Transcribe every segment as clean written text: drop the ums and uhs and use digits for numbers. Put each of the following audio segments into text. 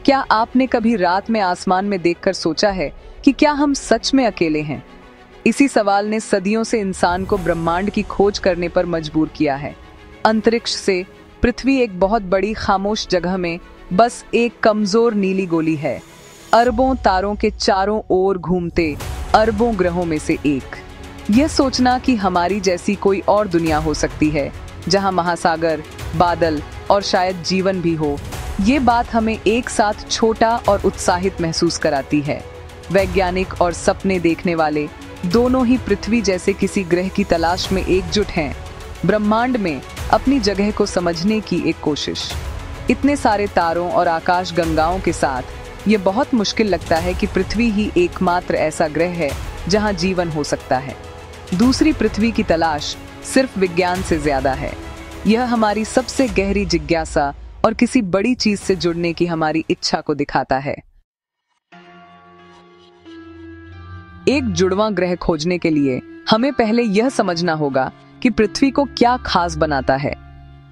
क्या आपने कभी रात में आसमान में देखकर सोचा है कि क्या हम सच में अकेले हैं? इसी सवाल ने सदियों से इंसान को ब्रह्मांड की खोज करने पर मजबूर किया है। अंतरिक्ष से पृथ्वी एक बहुत बड़ी खामोश जगह में बस एक कमजोर नीली गोली है, अरबों तारों के चारों ओर घूमते अरबों ग्रहों में से एक। यह सोचना कि हमारी जैसी कोई और दुनिया हो सकती है जहां महासागर, बादल और शायद जीवन भी हो, ये बात हमें एक साथ छोटा और उत्साहित महसूस कराती है। वैज्ञानिक और सपने देखने वाले दोनों ही पृथ्वी जैसे किसी ग्रह की तलाश में एकजुट हैं, ब्रह्मांड में अपनी जगह को समझने की एक कोशिश। इतने सारे तारों और आकाश गंगाओं के साथ ये बहुत मुश्किल लगता है कि पृथ्वी ही एकमात्र ऐसा ग्रह है जहां जीवन हो सकता है। दूसरी पृथ्वी की तलाश सिर्फ विज्ञान से ज्यादा है। यह हमारी सबसे गहरी जिज्ञासा और किसी बड़ी चीज से जुड़ने की हमारी इच्छा को दिखाता है। एक जुड़वां ग्रह खोजने के लिए हमें पहले यह समझना होगा कि पृथ्वी को क्या खास बनाता है।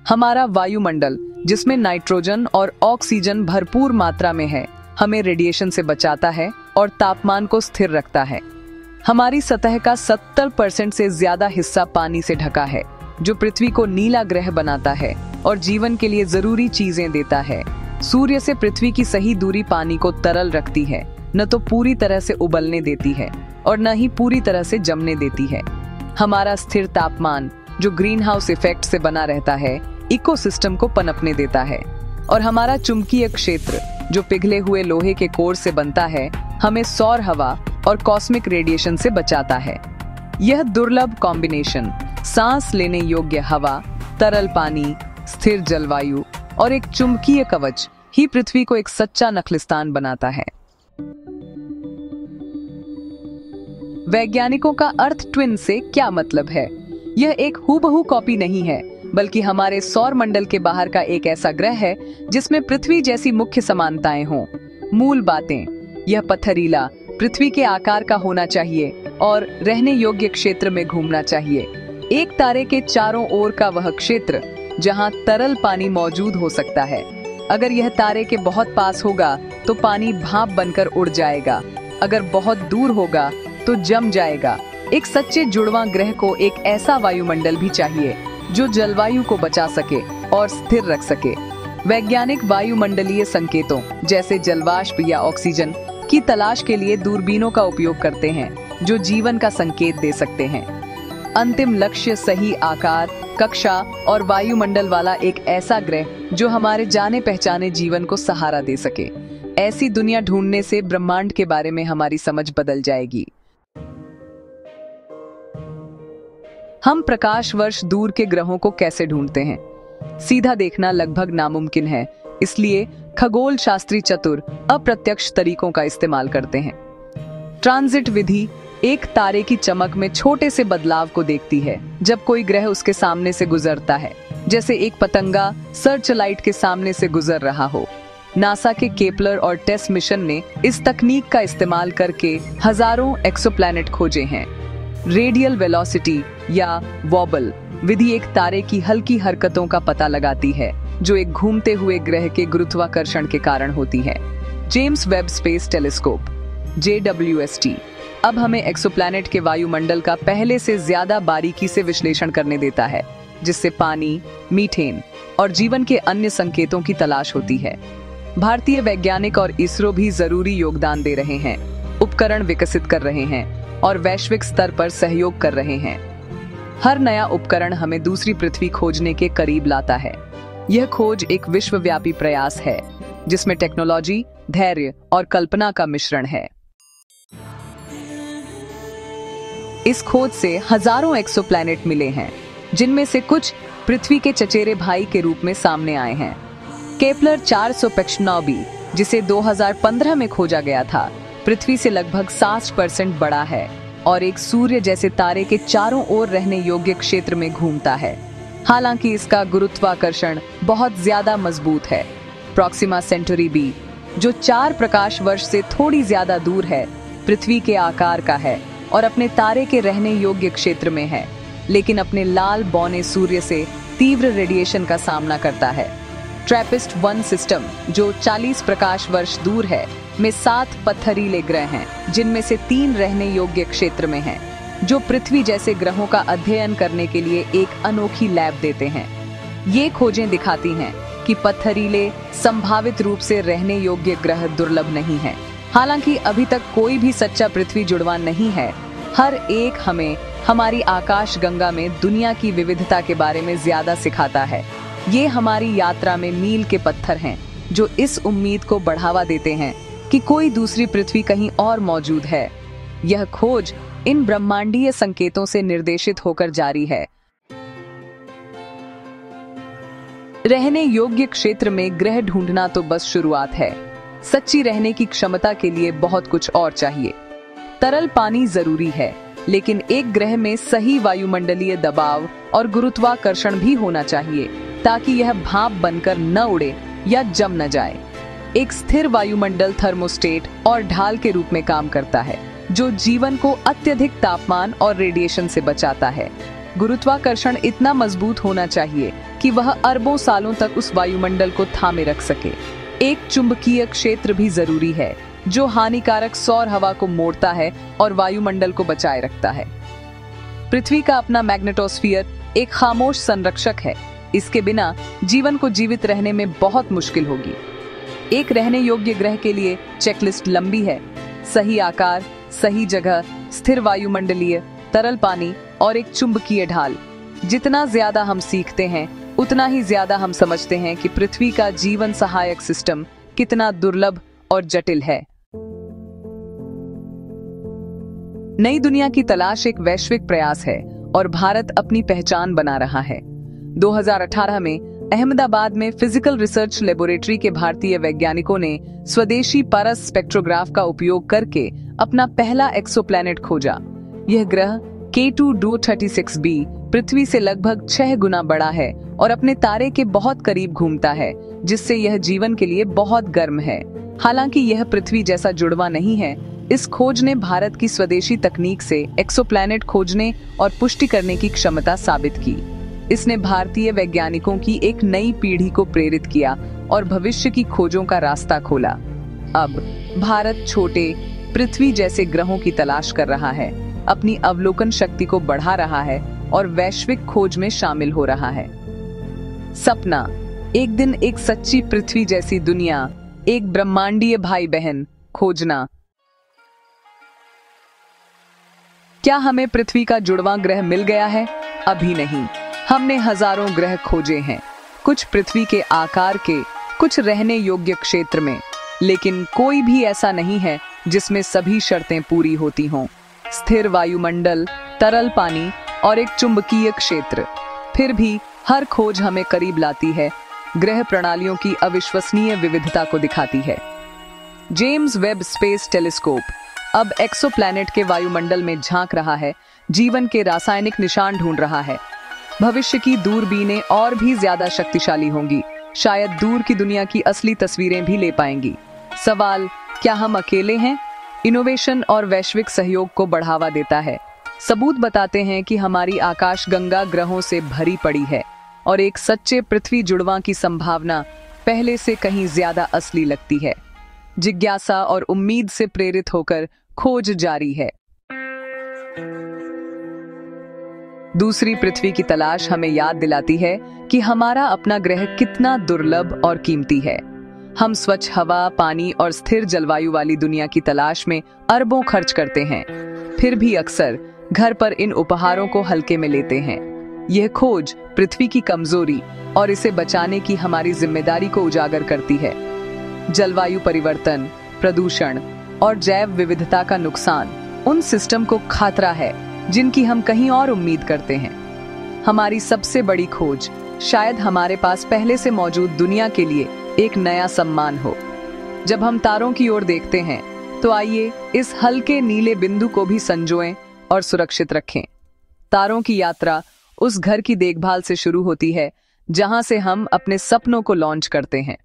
हमारा वायुमंडल, जिसमें नाइट्रोजन और ऑक्सीजन भरपूर मात्रा में है, हमें रेडिएशन से बचाता है और तापमान को स्थिर रखता है। हमारी सतह का 70% से ज्यादा हिस्सा पानी से ढका है, जो पृथ्वी को नीला ग्रह बनाता है और जीवन के लिए जरूरी चीजें देता है। सूर्य से पृथ्वी की सही दूरी पानी को तरल रखती है, न तो पूरी तरह से उबलने देती है और न ही पूरी तरह से जमने देती है। हमारा स्थिर तापमान, जो ग्रीन हाउस इफेक्ट से बना रहता है, इकोसिस्टम को पनपने देता है। और हमारा चुंबकीय क्षेत्र, जो पिघले हुए लोहे के कोर से बनता है, हमें सौर हवा और कॉस्मिक रेडिएशन से बचाता है। यह दुर्लभ कॉम्बिनेशन, सांस लेने योग्य हवा, तरल पानी, स्थिर जलवायु और एक चुंबकीय कवच, ही पृथ्वी को एक सच्चा नखलिस्तान बनाता है। वैज्ञानिकों का अर्थ ट्विन से क्या मतलब है? यह एक हूबहू कॉपी नहीं है, बल्कि हमारे सौर मंडल के बाहर का एक ऐसा ग्रह है जिसमें पृथ्वी जैसी मुख्य समानताएं हों। मूल बातें: यह पथरीला, पृथ्वी के आकार का होना चाहिए और रहने योग्य क्षेत्र में घूमना चाहिए। एक तारे के चारों ओर का वह क्षेत्र जहां तरल पानी मौजूद हो सकता है। अगर यह तारे के बहुत पास होगा तो पानी भाप बनकर उड़ जाएगा, अगर बहुत दूर होगा तो जम जाएगा। एक सच्चे जुड़वां ग्रह को एक ऐसा वायुमंडल भी चाहिए जो जलवायु को बचा सके और स्थिर रख सके। वैज्ञानिक वायुमंडलीय संकेतों जैसे जलवाष्प या ऑक्सीजन की तलाश के लिए दूरबीनों का उपयोग करते हैं, जो जीवन का संकेत दे सकते हैं। अंतिम लक्ष्य सही आकार, कक्षा और वायुमंडल वाला एक ऐसा ग्रह जो हमारे जाने पहचाने जीवन को सहारा दे सके। ऐसी दुनिया ढूंढने से ब्रह्मांड के बारे में हमारी समझ बदल जाएगी। हम प्रकाश वर्ष दूर के ग्रहों को कैसे ढूंढते हैं? सीधा देखना लगभग नामुमकिन है, इसलिए खगोल शास्त्री चतुर अप्रत्यक्ष तरीकों का इस्तेमाल करते हैं। ट्रांजिट विधि एक तारे की चमक में छोटे से बदलाव को देखती है जब कोई ग्रह उसके सामने से गुजरता है, जैसे एक पतंगा सर्च लाइट के सामने से गुजर रहा हो। नासा के केपलर और टेस मिशन ने इस तकनीक का इस्तेमाल करके हजारों एक्सोप्लैनेट खोजे हैं। रेडियल वेलोसिटी या वॉबल विधि एक तारे की हल्की हरकतों का पता लगाती है, जो एक घूमते हुए ग्रह के गुरुत्वाकर्षण के कारण होती है। James Webb space telescope JWST अब हमें एक्सोप्लैनेट के वायुमंडल का पहले से ज्यादा बारीकी से विश्लेषण करने देता है, जिससे पानी, मीथेन और जीवन के अन्य संकेतों की तलाश होती है। भारतीय वैज्ञानिक और इसरो भी जरूरी योगदान दे रहे हैं, उपकरण विकसित कर रहे हैं और वैश्विक स्तर पर सहयोग कर रहे हैं। हर नया उपकरण हमें दूसरी पृथ्वी खोजने के करीब लाता है। यह खोज एक विश्वव्यापी प्रयास है, जिसमें टेक्नोलॉजी, धैर्य और कल्पना का मिश्रण है। इस खोज से हजारों एक्सोप्लैनेट मिले हैं, जिनमें से कुछ पृथ्वी के चचेरे भाई के रूप में सामने आए हैं। केपलर 495b, जिसे 2015 में खोजा गया था, पृथ्वी से लगभग 60% बड़ा है और एक सूर्य जैसे तारे के चारों ओर रहने योग्य क्षेत्र में घूमता है। हालांकि इसका गुरुत्वाकर्षण बहुत ज्यादा मजबूत है। प्रॉक्सिमा सेंटौरी b, जो 4 प्रकाश वर्ष से थोड़ी ज्यादा दूर है, पृथ्वी के आकार का है और अपने तारे के रहने योग्य क्षेत्र में है, लेकिन अपने लाल बौने सूर्य से तीव्र रेडिएशन का सामना करता है। ट्रैपिस्ट 1 सिस्टम, जो 40 प्रकाश वर्ष दूर है, में 7 पत्थरीले ग्रह हैं, जिनमें से 3 रहने योग्य क्षेत्र में हैं, जो पृथ्वी जैसे ग्रहों का अध्ययन करने के लिए एक अनोखी लैब देते हैं। ये खोजें दिखाती हैं कि पत्थरीले संभावित रूप से रहने योग्य ग्रह दुर्लभ नहीं हैं। हालांकि अभी तक कोई भी सच्चा पृथ्वी जुड़वा नहीं है, हर एक हमें हमारी आकाश गंगा में दुनिया की विविधता के बारे में ज्यादा सिखाता है। ये हमारी यात्रा में मील के पत्थर हैं, जो इस उम्मीद को बढ़ावा देते हैं कि कोई दूसरी पृथ्वी कहीं और मौजूद है। यह खोज इन ब्रह्मांडीय संकेतों से निर्देशित होकर जारी है। रहने योग्य क्षेत्र में ग्रह ढूंढना तो बस शुरुआत है। सच्ची रहने की क्षमता के लिए बहुत कुछ और चाहिए। तरल पानी जरूरी है, लेकिन एक ग्रह में सही वायुमंडलीय दबाव और गुरुत्वाकर्षण भी होना चाहिए, ताकि यह भाप बनकर न उड़े या जम न जाए। एक स्थिर वायुमंडल थर्मोस्टेट और ढाल के रूप में काम करता है, जो जीवन को अत्यधिक तापमान और रेडिएशन से बचाता है। गुरुत्वाकर्षण इतना मजबूत होना चाहिए कि वह अरबों सालों तक उस वायुमंडल को थामे रख सके। एक चुंबकीय क्षेत्र भी जरूरी है, जो हानिकारक सौर हवा को मोड़ता है और वायुमंडल को बचाए रखता है। पृथ्वी का अपना मैग्नेटोस्फीयर एक खामोश संरक्षक है। इसके बिना जीवन को जीवित रहने में बहुत मुश्किल होगी। एक रहने योग्य ग्रह के लिए चेकलिस्ट लंबी है। सही आकार, सही जगह, स्थिर वायुमंडलीय, तरल पानी और एक चुंबकीय ढाल। जितना ज्यादा हम सीखते हैं, उतना ही ज्यादा हम समझते हैं कि पृथ्वी का जीवन सहायक सिस्टम कितना दुर्लभ और जटिल है। नई दुनिया की तलाश एक वैश्विक प्रयास है और भारत अपनी पहचान बना रहा है। 2018 में अहमदाबाद में फिजिकल रिसर्च लेबोरेटरी के भारतीय वैज्ञानिकों ने स्वदेशी पारस स्पेक्ट्रोग्राफ का उपयोग करके अपना पहला एक्सोप्लैनेट खोजा। यह ग्रह K2 236b पृथ्वी से लगभग 6 गुना बड़ा है और अपने तारे के बहुत करीब घूमता है, जिससे यह जीवन के लिए बहुत गर्म है। हालांकि यह पृथ्वी जैसा जुड़वा नहीं है, इस खोज ने भारत की स्वदेशी तकनीक से एक्सोप्लैनेट खोजने और पुष्टि करने की क्षमता साबित की। इसने भारतीय वैज्ञानिकों की एक नई पीढ़ी को प्रेरित किया और भविष्य की खोजों का रास्ता खोला। अब भारत छोटे पृथ्वी जैसे ग्रहों की तलाश कर रहा है, अपनी अवलोकन शक्ति को बढ़ा रहा है और वैश्विक खोज में शामिल हो रहा है। सपना, एक दिन एक सच्ची पृथ्वी जैसी दुनिया, एक ब्रह्मांडीय भाई बहन खोजना। क्या हमें पृथ्वी का जुड़वां ग्रह मिल गया है? अभी नहीं। हमने हजारों ग्रह खोजे हैं, कुछ पृथ्वी के आकार के, कुछ रहने योग्य क्षेत्र में, लेकिन कोई भी ऐसा नहीं है जिसमें सभी शर्तें पूरी होती हों। स्थिर वायुमंडल, तरल पानी और एक चुंबकीय क्षेत्र। फिर भी हर खोज हमें करीब लाती है, ग्रह प्रणालियों की अविश्वसनीय विविधता को दिखाती है। जेम्स वेब स्पेस टेलीस्कोप अब एक्सोप्लैनेट के वायुमंडल में झांक रहा है, जीवन के रासायनिक निशान ढूंढ रहा है। भविष्य की दूरबीनें और भी ज्यादा शक्तिशाली होंगी, शायद दूर की दुनिया की असली तस्वीरें भी ले पाएंगी। सवाल, क्या हम अकेले हैं? इनोवेशन और वैश्विक सहयोग को बढ़ावा देता है। सबूत बताते हैं कि हमारी आकाशगंगा ग्रहों से भरी पड़ी है और एक सच्चे पृथ्वी जुड़वां की संभावना पहले से कहीं ज्यादा असली लगती है। जिज्ञासा और उम्मीद से प्रेरित होकर खोज जारी है। दूसरी पृथ्वी की तलाश हमें याद दिलाती है कि हमारा अपना ग्रह कितना दुर्लभ और कीमती है। हम स्वच्छ हवा, पानी और स्थिर जलवायु वाली दुनिया की तलाश में अरबों खर्च करते हैं, फिर भी अक्सर घर पर इन उपहारों को हल्के में लेते हैं। यह खोज पृथ्वी की कमजोरी और इसे बचाने की हमारी जिम्मेदारी को उजागर करती है। जलवायु परिवर्तन, प्रदूषण और जैव विविधता का नुकसान उन सिस्टम को खतरा है जिनकी हम कहीं और उम्मीद करते हैं। हमारी सबसे बड़ी खोज शायद हमारे पास पहले से मौजूद दुनिया के लिए एक नया सम्मान हो। जब हम तारों की ओर देखते हैं, तो आइए इस हल्के नीले बिंदु को भी संजोएं और सुरक्षित रखें। तारों की यात्रा उस घर की देखभाल से शुरू होती है जहां से हम अपने सपनों को लॉन्च करते हैं।